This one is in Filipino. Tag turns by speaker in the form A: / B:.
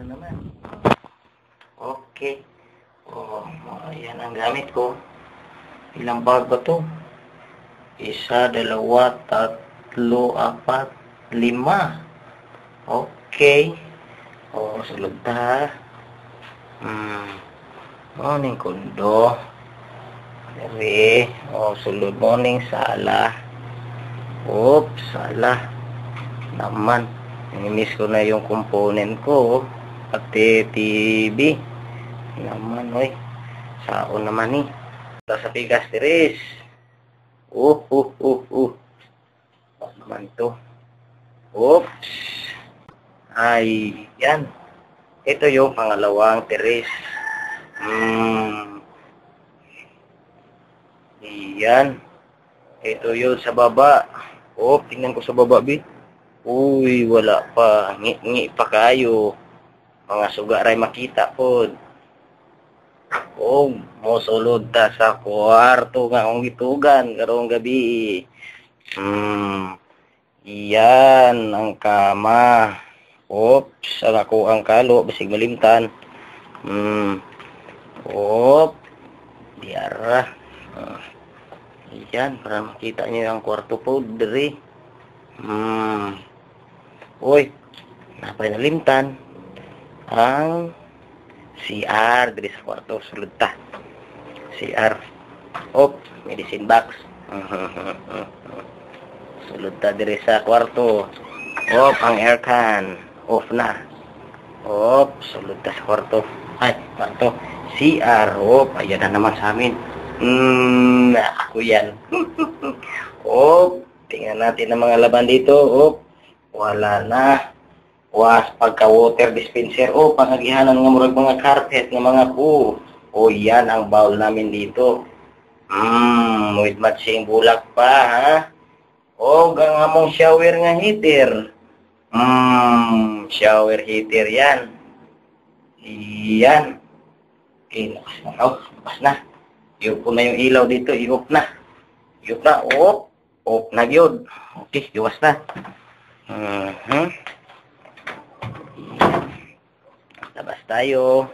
A: na naman. Okay. Oh, ayan ang gamit ko. Ilang bag ba to? 1, 2, 3, 4, 5. Okay. Oh, sulod ta. Morning kondo. Dere. Oh, sulod morning sala. Oops, sala. Naman. Namiss ko na yung component ko. Pati TV. Naman, oy. Saon naman eh. Ito sa bigas, tiris. Ano naman to? Oops. Ay, yan. Ito yung pangalawang tiris. Yan. Ito yun sa baba. Oh, tingnan ko sa baba, bi. Uy, wala pa. Ngi pa kayo. Mga sugaray makita po. Oh, mosulod ta sa kwarto nga akong gitugan karong gabi. Yan ang kama. Oops, ang ako ang kalo bisig malimtan. Diara. Yan, para makita niyo ang kwarto po diri. Uy, napay nalimtan ang CR diri sa kwarto, sulod ta. CR. Medicine box. Sulod ta diri sa kwarto. Ang aircon off na. Sulod ta sa kwarto. Ay, kwarto. CR. Ayan na naman sa amin. Ako yan. Tingnan natin ang mga laban dito. Wala na. Pagka water dispenser. Pangagihanan ng murag mga carpet ng mga yan ang bowl namin dito. With matching bulak pa, ha? Gang among shower nga heater. Shower heater yan. Yan. Okay, labas na. I-off ko na yung ilaw dito. I-off na. Off na yun. Okay, iwas na. Labas tayo.